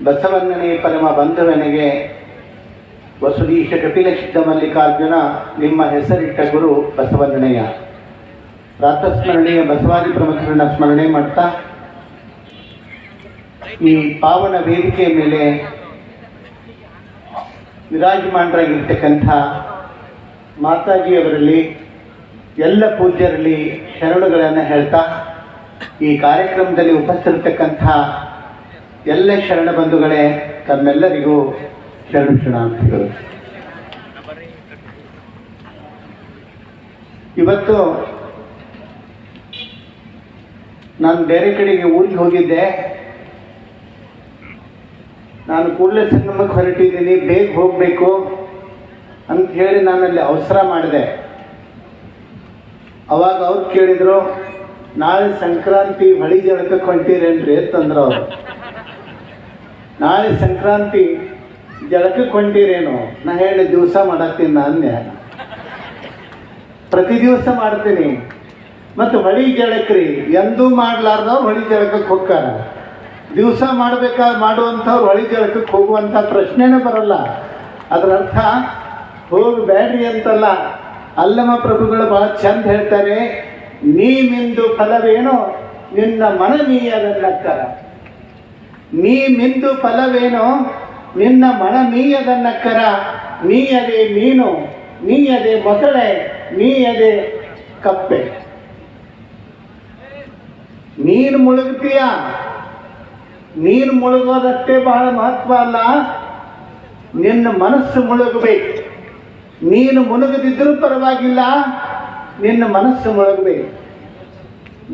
ಬಸವಣ್ಣನೇ ಪರಮ ಬಂಧುವನಿಗೆ ವಸುದೀಶ ಕಪಿಲಚಿತ್ತ ಮಲ್ಲಿಕಾರ್ಜುನ ನಿಮ್ಮ ಹೆಸರಿಟ್ಟ ಗುರು ಬಸವಣ್ಣನಯ್ಯ. ಪ್ರಾತಸ್ಮರಣೀಯ ಬಸವಾದಿ ಪ್ರಮುಖರನ್ನ ಸ್ಮರಣೆ ಮಾಡ್ತಾ ಈ ಪಾವನ ವೇದಿಕೆ ಮೇಲೆ ವಿರಾಜಮಾನರಾಗಿರ್ತಕ್ಕಂಥ ಮಾತಾಜಿಯವರಲ್ಲಿ ಎಲ್ಲ ಪೂಜ್ಯರಲ್ಲಿ ಶರಣುಗಳನ್ನು ಹೇಳ್ತಾ ಈ ಕಾರ್ಯಕ್ರಮದಲ್ಲಿ ಉಪಸ್ಥಿತರ್ತಕ್ಕಂಥ ಎಲ್ಲ ಶರಣ ಬಂಧುಗಳೇ ತಮ್ಮೆಲ್ಲರಿಗೂ ಶರಣಾರ್ಥಿಗಳು. ಇವತ್ತು ನಾನು ಬೇರೆ ಕಡೆಗೆ ಊರಿಗೆ ಹೋಗಿದ್ದೆ. ನಾನು ಕೂಡಲೇ ಸಂಗಮಕ್ಕೆ ಹೊರಟಿದ್ದೀನಿ, ಬೇಗ ಹೋಗಬೇಕು ಅಂತ ಹೇಳಿ ನಾನಲ್ಲಿ ಅವಸರ ಮಾಡಿದೆ. ಅವಾಗ ಅವ್ರು ಕೇಳಿದರು, ನಾಳೆ ಸಂಕ್ರಾಂತಿ ಹೊಳಿ ಜಳಕಕ್ಕೆ ಹೊಂಟೀರೇನ್ರಿ ಅಂತಂದ್ರು ಅವರು. ನಾಳೆ ಸಂಕ್ರಾಂತಿ ಜಳಕಕ್ಕೆ ಹೊಂಟೀರೇನು? ನಾ ಹೇಳಿ ದಿವಸ ಮಾಡತ್ತೀನಿ. ನಾನ್ಯ ಪ್ರತಿ ದಿವಸ ಮಾಡ್ತೀನಿ. ಮತ್ತು ಹೊಳಿ ಜಳಕ್ರಿ ಎಂದೂ ಮಾಡ್ಲಾರ್ದವ್ರು ಹೊಳಿ ಜಳಕಕ್ಕೆ ಹೋಗ್ತಾರ. ದಿವಸ ಮಾಡುವಂಥವ್ರು ಹೊಳಿ ಜಳಕಕ್ಕೆ ಹೋಗುವಂಥ ಪ್ರಶ್ನೆನೇ ಬರಲ್ಲ. ಅದರ ಅರ್ಥ ಹೋಗಬೇಡ್ರಿ ಅಂತಲ್ಲ. ಅಲ್ಲಮ ಪ್ರಭುಗಳು ಬಹಳ ಚಂದ ಹೇಳ್ತಾರೆ, ನೀ ಮಿಂದು ಫಲವೇನೋ ನಿನ್ನ ಮನಮೀಯದನ್ನಕ್ಕರ. ನೀ ಮಿಂದು ಫಲವೇನೋ ನಿನ್ನ ಮನಮೀಯದನ್ನಕ್ಕರ. ನೀಯದೆ ಮೀನು, ನೀಯದೆ ಮೊಸಳೆ, ನೀಯದೆ ಕಪ್ಪೆ. ನೀನು ಮುಳುಗ್ತೀಯ. ನೀರು ಮುಳುಗೋದಷ್ಟೇ ಬಹಳ ಮಹತ್ವ ಅಲ್ಲ, ನಿನ್ನ ಮನಸ್ಸು ಮುಳುಗಬೇಕು. ನೀನು ಮುಳುಗದಿದ್ರೂ ಪರವಾಗಿಲ್ಲ, ನಿನ್ನ ಮನಸ್ಸು ಮುಳುಗಬೇಕು.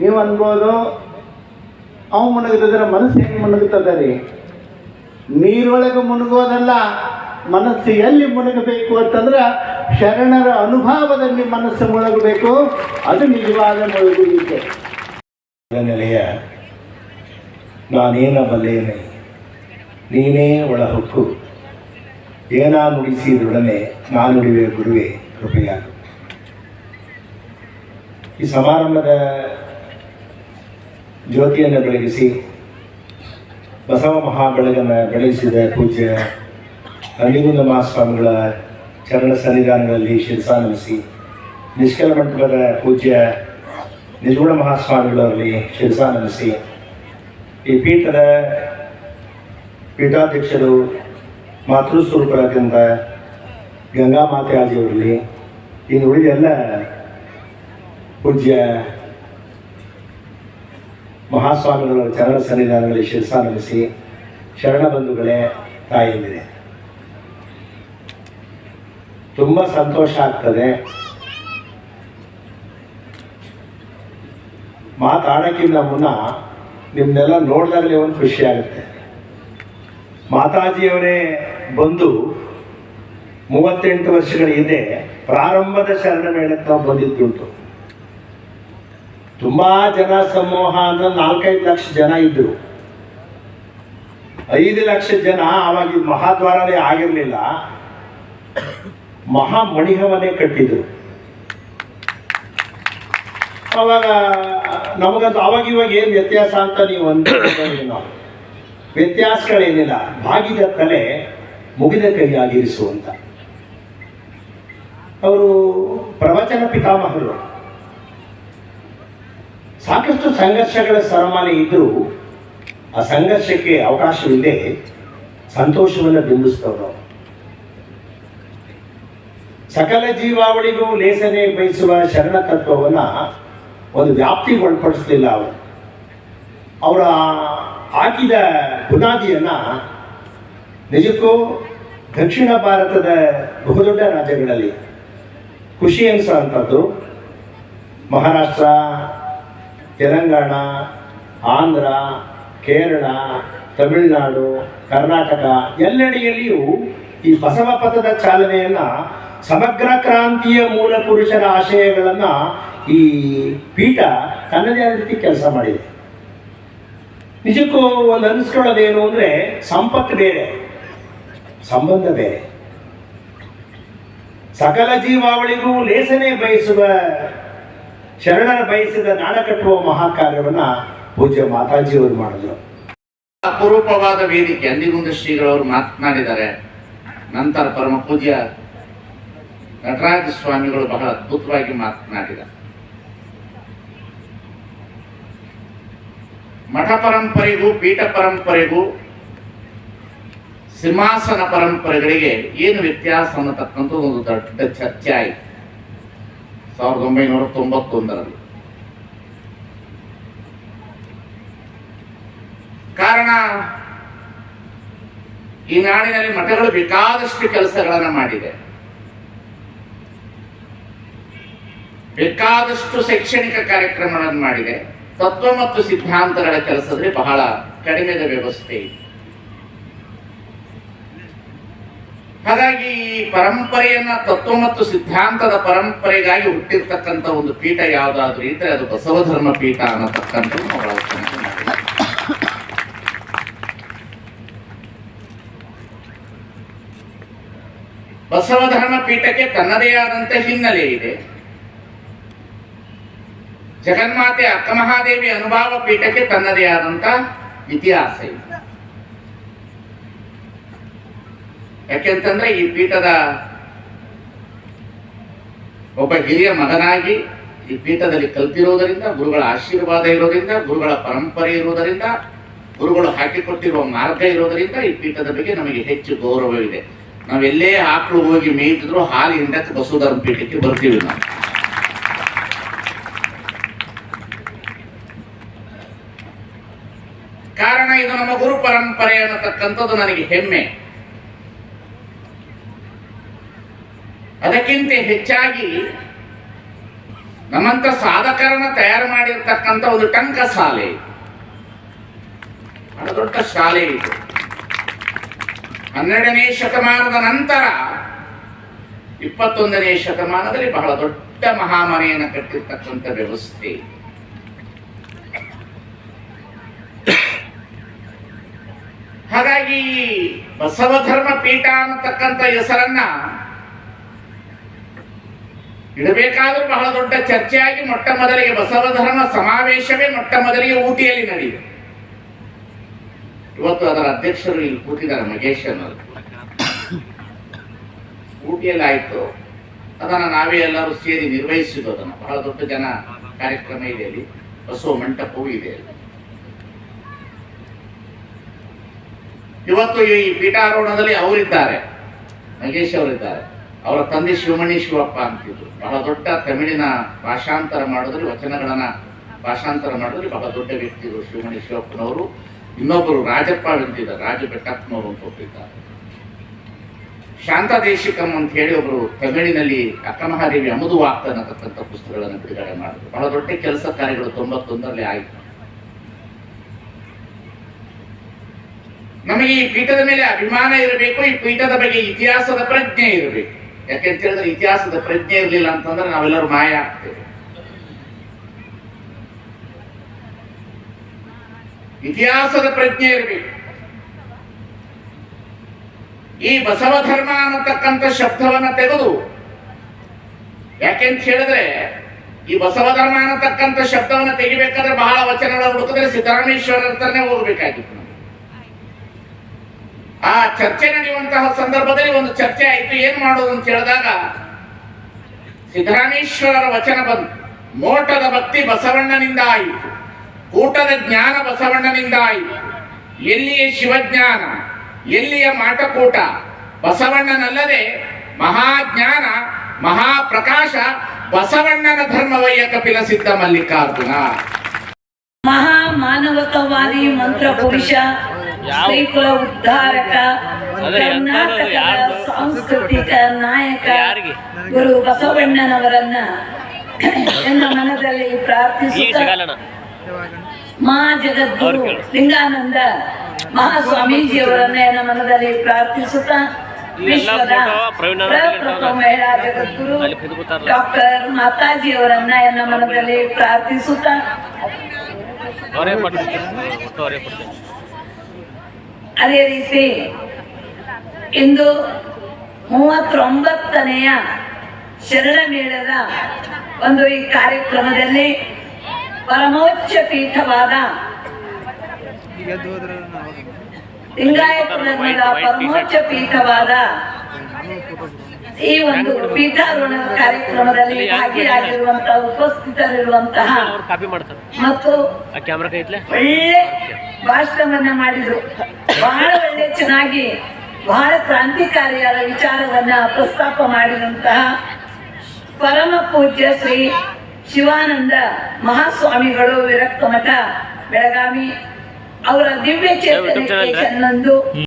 ನೀವು ಅನ್ಬೋದು, ಅವು ಮುಳುಗದಿದ್ರೆ ಮನಸ್ಸು ಹೆಂಗೆ ಮುಳುಗುತ್ತದೆ ರೀ? ನೀರೊಳಗೆ ಮುಳುಗೋದಲ್ಲ, ಮನಸ್ಸು ಎಲ್ಲಿ ಮುಳುಗಬೇಕು ಅಂತಂದ್ರೆ ಶರಣರ ಅನುಭವದಲ್ಲಿ ಮನಸ್ಸು ಮುಳುಗಬೇಕು. ಅದು ನಿಜವಾದ ಮುಳುಗುವಿಕೆ. ನೆಲೆಯ ನಾನೇನ ಬಲ್ಲೇನೆ ನೀನೇ ಒಳಹೊಕ್ಕು, ಏನಾ ನುಡಿಸಿದೊಡನೆ ನಾನುಡಿವೆ ಗುರುವೆ ಕೃಪೆಯಾಗು. ಈ ಸಮಾರಂಭದ ಜ್ಯೋತಿಯನ್ನು ಬೆಳಗಿಸಿ ಬಸವ ಮಹಾಬೆಳಗನ್ನು ಬೆಳಗಿಸಿದ ಪೂಜ್ಯ ನಂದಿಗುಂದ ಮಹಾಸ್ವಾಮಿಗಳ ಚರಣ ಸನ್ನಿಧಾನಗಳಲ್ಲಿ ಶಿರಸಾನಮಿಸಿ, ನಿಷ್ಕಲ ಮಂಟಪದ ಪೂಜ್ಯ ನಿಜಗುಣ ಮಹಾಸ್ವಾಮಿಗಳವರಲ್ಲಿ ಶಿರಸಾನಮಿಸಿ, ಈ ಪೀಠದ ಪೀಠಾಧ್ಯಕ್ಷರು ಮಾತೃಸ್ವರೂಪರಾದಂಥ ಗಂಗಾ ಮಾತಾಜಿಯವರಲ್ಲಿ, ಇನ್ನು ಉಳಿದ ಎಲ್ಲ ಪೂಜ್ಯ ಮಹಾಸ್ವಾಮಿಗಳ ಚರಣ ಸನ್ನಿಧಾನಗಳಲ್ಲಿ ಶಿರಸಾನಮಿಸಿ, ಶರಣ ಬಂಧುಗಳೇ, ತಾಯಿಯಂದಿದೆ, ತುಂಬ ಸಂತೋಷ ಆಗ್ತದೆ. ಮಾತಾಡೋಕ್ಕಿಂತ ಮುನ್ನ ನಿಮ್ಮನ್ನೆಲ್ಲ ನೋಡಿದಾಗಲೇ ಒಂದು ಖುಷಿ ಆಗುತ್ತೆ. ಮಾತಾಜಿಯವರೇ ಬಂದು 38 ವರ್ಷಗಳ ಹಿಂದೆ ಪ್ರಾರಂಭದ ಶರಣ ಮೇಳಕ್ಕೆ ನಾವು ಬಂದಿದ್ದುಂಟು. ತುಂಬ ಜನ ಸಮೂಹ ಅಂದ್ರೆ 4-5 ಲಕ್ಷ ಜನ ಇದ್ದರು. 5 ಲಕ್ಷ ಜನ ಆವಾಗ ಮಹಾದ್ವಾರನೇ ಆಗಿರಲಿಲ್ಲ, ಮಹಾಮಣಿಹವನ್ನೇ ಕಟ್ಟಿದ್ರು. ಅವಾಗ ನಮಗಂತೂ ಅವಾಗ ಇವಾಗ ಏನು ವ್ಯತ್ಯಾಸ ಅಂತ ನೀವು ನಾವು ವ್ಯತ್ಯಾಸಗಳೇನಿಲ್ಲ. ಬಾಗಿದ ತಲೆ ಮುಗಿದ ಕೈಯಾಗಿರಿಸುವಂತ ಅವರು ಪ್ರವಚನ ಪಿತಾಮಹರು. ಸಾಕಷ್ಟು ಸಂಘರ್ಷಗಳ ಸರಮಾಲೆ ಇದ್ದರೂ ಆ ಸಂಘರ್ಷಕ್ಕೆ ಅವಕಾಶವಿಲ್ಲದೆ ಸಂತೋಷವನ್ನು ಬಿಂಬಿಸ್ತವರು. ಸಕಲ ಜೀವಾವಳಿಗೂ ಲೇಸನೆ ಬಯಸುವ ಶರಣ ತತ್ವವನ್ನು ಒಂದು ವ್ಯಾಪ್ತಿಗೆ ಒಳಪಡಿಸಲಿಲ್ಲ. ಅವರ ಹಾಕಿದ ಬುನಾದಿಯನ್ನು ನಿಜಕ್ಕೂ ದಕ್ಷಿಣ ಭಾರತದ ಬಹುದೊಡ್ಡ ರಾಜ್ಯಗಳಲ್ಲಿ ಖುಷಿ ಅನಿಸುವಂಥದ್ದು ಮಹಾರಾಷ್ಟ್ರ, ತೆಲಂಗಾಣ, ಆಂಧ್ರ, ಕೇರಳ, ತಮಿಳುನಾಡು, ಕರ್ನಾಟಕ ಎಲ್ಲೆಡೆಯಲ್ಲಿಯೂ ಈ ಬಸವ ಪಥದ ಚಾಲನೆಯನ್ನು, ಸಮಗ್ರ ಕ್ರಾಂತಿಯ ಮೂಲ ಪುರುಷರ ಆಶಯಗಳನ್ನು ಈ ಪೀಠ ತನ್ನದೇ ಆದ ರೀತಿ ಕೆಲಸ ಮಾಡಿದೆ. ನಿಜಕ್ಕೂ ಒಂದು ಅನಿಸ್ಕೊಳ್ಳೋದೇನು ಅಂದರೆ, ಸಂಪತ್ತು ಬೇರೆ, ಸಂಬಂಧ ಬೇರೆ. ಸಕಲ ಜೀವಾವಳಿಗೂ ಲೇಸನೆ ಬಯಸುವ ಶರಣರ ಬಯಸಿದ ನಾಡ ಕಟ್ಟುವ ಮಹಾಕಾರ್ಯವನ್ನು ಪೂಜ್ಯ ಮಾತಾಜಿಯವರು ಮಾಡಿದ್ರು. ಅಪರೂಪವಾದ ವೇದಿಕೆ. ಅಂದಿಗುಂದ ಶ್ರೀಗಳವರು ಮಾತನಾಡಿದ್ದಾರೆ. ನಂತರ ಪರಮ ಪೂಜ್ಯ ನಟರಾಜ ಸ್ವಾಮಿಗಳು ಬಹಳ ಅದ್ಭುತವಾಗಿ ಮಾತನಾಡಿದ್ದಾರೆ. ಮಠ ಪರಂಪರೆಗೂ ಪೀಠ ಪರಂಪರೆಗೂ ಸಿಂಹಾಸನ ಪರಂಪರೆಗಳಿಗೆ ಏನು ವ್ಯತ್ಯಾಸ ಅನ್ನತಕ್ಕಂಥ ಒಂದು ದೊಡ್ಡ ಚರ್ಚೆ ಆಯಿತು 1991ರಲ್ಲಿ. ಕಾರಣ, ಈ ನಾಡಿನಲ್ಲಿ ಮಠಗಳು ಬೇಕಾದಷ್ಟು ಕೆಲಸಗಳನ್ನು ಮಾಡಿದೆ, ಬೇಕಾದಷ್ಟು ಶೈಕ್ಷಣಿಕ ಕಾರ್ಯಕ್ರಮಗಳನ್ನು ಮಾಡಿದೆ. ತತ್ವ ಮತ್ತು ಸಿದ್ಧಾಂತಗಳ ಕೆಲಸದಲ್ಲಿ ಬಹಳ ಕಡಿಮೆದ ವ್ಯವಸ್ಥೆ ಇದೆ. ಹಾಗಾಗಿ ಈ ಪರಂಪರೆಯನ್ನ, ತತ್ವ ಮತ್ತು ಸಿದ್ಧಾಂತದ ಪರಂಪರೆಗಾಗಿ ಹುಟ್ಟಿರ್ತಕ್ಕಂಥ ಒಂದು ಪೀಠ ಯಾವುದಾದ್ರೂ ಇದ್ರೆ ಅದು ಬಸವ ಧರ್ಮ ಪೀಠ ಅನ್ನತಕ್ಕಂಥ ಬಸವ ಧರ್ಮ ಪೀಠಕ್ಕೆ ತನ್ನದೇ ಆದಂತ ಹಿನ್ನೆಲೆ ಇದೆ. ಜಗನ್ಮಾತೆ ಅಕ್ಕಮಹಾದೇವಿ ಅನುಭಾವ ಪೀಠಕ್ಕೆ ತನ್ನದೇ ಆದಂತ ಇತಿಹಾಸ ಇದೆ. ಯಾಕೆಂತಂದ್ರೆ ಈ ಪೀಠದ ಒಬ್ಬ ಹಿರಿಯ ಮಗನಾಗಿ ಈ ಪೀಠದಲ್ಲಿ ಕಲ್ತಿರೋದರಿಂದ, ಗುರುಗಳ ಆಶೀರ್ವಾದ ಇರೋದ್ರಿಂದ, ಗುರುಗಳ ಪರಂಪರೆ ಇರುವುದರಿಂದ, ಗುರುಗಳು ಹಾಕಿಕೊಟ್ಟಿರುವ ಮಾರ್ಗ ಇರೋದರಿಂದ ಈ ಪೀಠದ ಬಗ್ಗೆ ನಮಗೆ ಹೆಚ್ಚು ಗೌರವವಿದೆ. ನಾವೆಲ್ಲೇ ಆಕಳು ಹೋಗಿ ಮೇಯ್ತಿದ್ರು ಹಾಲು ಹಿಂಡಕ್ಕೆ ಬಸವ ಧರ್ಮ ಪೀಠಕ್ಕೆ ಬರ್ತೀವಿ ನಾವು. ಕಾರಣ, ಇದು ನಮ್ಮ ಗುರು ಪರಂಪರೆ ಅನ್ನತಕ್ಕಂಥದ್ದು ನನಗೆ ಹೆಮ್ಮೆ. ಅದಕ್ಕಿಂತ ಹೆಚ್ಚಾಗಿ ನಮ್ಮಂತ ಸಾಧಕರನ್ನ ತಯಾರು ಮಾಡಿರ್ತಕ್ಕಂಥ ಒಂದು ಟಂಕ ಶಾಲೆ, ಬಹಳ ದೊಡ್ಡ ಶಾಲೆ ಇದು. 12ನೇ ಶತಮಾನದ ನಂತರ 21ನೇ ಶತಮಾನದಲ್ಲಿ ಬಹಳ ದೊಡ್ಡ ಮಹಾಮನೆಯನ್ನು ಕಟ್ಟಿರ್ತಕ್ಕಂಥ ವ್ಯವಸ್ಥೆ. ಹಾಗಾಗಿ ಬಸವ ಧರ್ಮ ಪೀಠ ಅನ್ನತಕ್ಕಂಥ ಹೆಸರನ್ನ ಇಡಬೇಕಾದ್ರೂ ಬಹಳ ದೊಡ್ಡ ಚರ್ಚೆಯಾಗಿ ಮೊಟ್ಟ ಮೊದಲಿಗೆ ಬಸವ ಧರ್ಮ ಸಮಾವೇಶವೇ ಮೊಟ್ಟ ಮೊದಲಿಗೆ ಊಟಿಯಲ್ಲಿ ನಡೆಯಿತು. ಇವತ್ತು ಅದರ ಅಧ್ಯಕ್ಷರು ಇಲ್ಲಿ ಕೂತಿದ್ದಾರೆ, ಮಹೇಶ್ ಅನ್ನೋರು. ಊಟಿಯಲ್ಲಿ ಆಯ್ತು, ಅದನ್ನ ನಾವೇ ಎಲ್ಲರೂ ಸೇರಿ ನಿರ್ವಹಿಸಿದ್ದು. ಅದನ್ನ ಬಹಳ ದೊಡ್ಡ ಜನ ಕಾರ್ಯಕ್ರಮ ಇದೆ ಅಲ್ಲಿ, ಬಸವ ಮಂಟಪವೂ ಇದೆ ಅಲ್ಲಿ. ಇವತ್ತು ಈ ಪೀಠಾರೋಹಣದಲ್ಲಿ ಅವರಿದ್ದಾರೆ, ಮಹೇಶ್ ಅವರಿದ್ದಾರೆ. ಅವರ ತಂದೆ ಶಿವಮಣಿ ಶಿವಪ್ಪ ಅಂತಿದ್ರು. ಬಹಳ ದೊಡ್ಡ ತಮಿಳಿನ ಭಾಷಾಂತರ ಮಾಡೋದ್ರಲ್ಲಿ, ವಚನಗಳನ್ನ ಭಾಷಾಂತರ ಮಾಡೋದ್ರಲ್ಲಿ ಬಹಳ ದೊಡ್ಡ ವ್ಯಕ್ತಿಗಳು ಶಿವಮಣಿ ಶಿವಪ್ಪನವರು. ಇನ್ನೊಬ್ಬರು ರಾಜಪ್ಪ ಅಂತಿದ್ದಾರೆ, ರಾಜ ಬೆಟ್ಟಪ್ಪನವರು ಅಂತ ಹೋಗಿದ್ದಾರೆ. ಶಾಂತ ದೇಶಿಕಂ ಅಂತ ಹೇಳಿ ಒಬ್ಬರು ತಮಿಳಿನಲ್ಲಿ ಅಕ್ಕಮಹಾದೇವಿ ಅಮುದು ವಾಕ್ತ ಅನ್ನತಕ್ಕಂಥ ಪುಸ್ತಕಗಳನ್ನು ಬಿಡುಗಡೆ ಮಾಡಿದ್ರು. ಬಹಳ ದೊಡ್ಡ ಕೆಲಸ ಕಾರ್ಯಗಳು 91ರಲ್ಲಿ ಆಯಿತು. ನಮಗೆ ಈ ಪೀಠದ ಮೇಲೆ ಅಭಿಮಾನ ಇರಬೇಕು, ಈ ಪೀಠದ ಬಗ್ಗೆ ಇತಿಹಾಸದ ಪ್ರಜ್ಞೆ ಇರಬೇಕು. ಯಾಕೆಂತ ಹೇಳಿದ್ರೆ ಇತಿಹಾಸದ ಪ್ರಜ್ಞೆ ಇರಲಿಲ್ಲ ಅಂತಂದ್ರೆ ನಾವೆಲ್ಲರೂ ಮಾಯ ಆಗ್ತೇವೆ. ಇತಿಹಾಸದ ಪ್ರಜ್ಞೆ ಇರಬೇಕು. ಈ ಬಸವ ಧರ್ಮ ಅನ್ನತಕ್ಕಂಥ ಶಬ್ದವನ್ನ ತೆಗೆದು, ಯಾಕೆಂತ ಹೇಳಿದ್ರೆ ಈ ಬಸವ ಧರ್ಮ ಅನ್ನತಕ್ಕಂಥ ಶಬ್ದವನ್ನ ತೆಗಿಬೇಕಾದ್ರೆ ಬಹಳ ವಚನಗಳ ಹುಡುಕಿದ್ರೆ ಸಿದ್ದರಾಮೇಶ್ವರ ಹತ್ರನೇ ಹೋಗ್ಬೇಕಾಗಿತ್ತು. ಆ ಚರ್ಚೆ ನಡೆಯುವಂತಹ ಸಂದರ್ಭದಲ್ಲಿ ಒಂದು ಚರ್ಚೆ ಆಯಿತು, ಏನ್ ಮಾಡೋದು ಅಂತ ಹೇಳಿದಾಗ ಸಿದ್ದರಾಮೇಶ್ವರರ ವಚನ ಬಂತು. ಮೋಟದ ಭಕ್ತಿ ಬಸವಣ್ಣನಿಂದ ಆಯಿತು, ಕೂಟದ ಜ್ಞಾನ ಬಸವಣ್ಣನಿಂದ ಆಯಿತು. ಎಲ್ಲಿಯ ಶಿವಜ್ಞಾನ, ಎಲ್ಲಿಯ ಮಾಟಕೂಟ, ಬಸವಣ್ಣನಲ್ಲದೆ ಮಹಾಜ್ಞಾನ ಮಹಾಪ್ರಕಾಶ ಬಸವಣ್ಣನ ಧರ್ಮವಯ್ಯ ಕಪಿಲ ಸಿದ್ಧ ಮಲ್ಲಿಕಾರ್ಜುನ. ಮಹಾ ಮಾನವತವಾದಿ ಮಂತ್ರ ಪುರುಷ, ಶ್ರೀಕುಲ ಉದ್ಧಾರಕ, ಕರ್ನಾಟಕದ ಸಾಂಸ್ಕೃತಿಕ ನಾಯಕ ಗುರು ಬಸವಣ್ಣನವರನ್ನ ನನ್ನ ಮನದಲ್ಲಿ ಪ್ರಾರ್ಥಿಸುತ್ತ, ಮಹಾ ಜಗದ್ಗುರು ಲಿಂಗಾನಂದ ಮಹಾಸ್ವಾಮೀಜಿಯವರನ್ನ ನನ್ನ ಮನದಲ್ಲಿ ಪ್ರಾರ್ಥಿಸುತ್ತ, ವಿಶ್ವದ ಪ್ರಪ್ರಥಮ ಮಹಿಳಾ ಜಗದ್ಗುರು ಡಾಕ್ಟರ್ ಮಾತಾಜಿಯವರನ್ನ ನನ್ನ ಮನದಲ್ಲಿ ಪ್ರಾರ್ಥಿಸುತ್ತ, ಅದೇ ರೀತಿ ಇಂದು 39ನೆಯ ಶರಣ ಮೇಳದ ಒಂದು ಈ ಕಾರ್ಯಕ್ರಮದಲ್ಲಿ ಪರಮೋಚ್ಚ ಪೀಠವಾದ ಲಿಂಗಾಯತ ಧರ್ಮದ ಪರಮೋಚ್ಚ ಪೀಠವಾದ ಈ ಒಂದು ಪೀಠಾರೋಹಣ ಕಾರ್ಯಕ್ರಮದಲ್ಲಿ ಭಾಗಿಯಾಗಿರುವಂತಹ ಉಪಸ್ಥಿತರಿರುವಂತಹ ಮತ್ತು ಒಳ್ಳೆ ಭಾಷಣವನ್ನ ಮಾಡಿದ್ರು. ಬಹಳ ಒಳ್ಳೆ ಚೆನ್ನಾಗಿ ಬಹಳ ಕ್ರಾಂತಿಕಾರಿಯಾದ ವಿಚಾರವನ್ನ ಪ್ರಸ್ತಾಪ ಮಾಡಿದಂತಹ ಪರಮ ಪೂಜ್ಯ ಶ್ರೀ ಶಿವಾನಂದ ಮಹಾಸ್ವಾಮಿಗಳು ವಿರಕ್ತ ಮಠ ಬೆಳಗಾವಿ ಅವರ ದಿವ್ಯ ಚೇತನಿಕೆ ಚೆನ್ನಂದು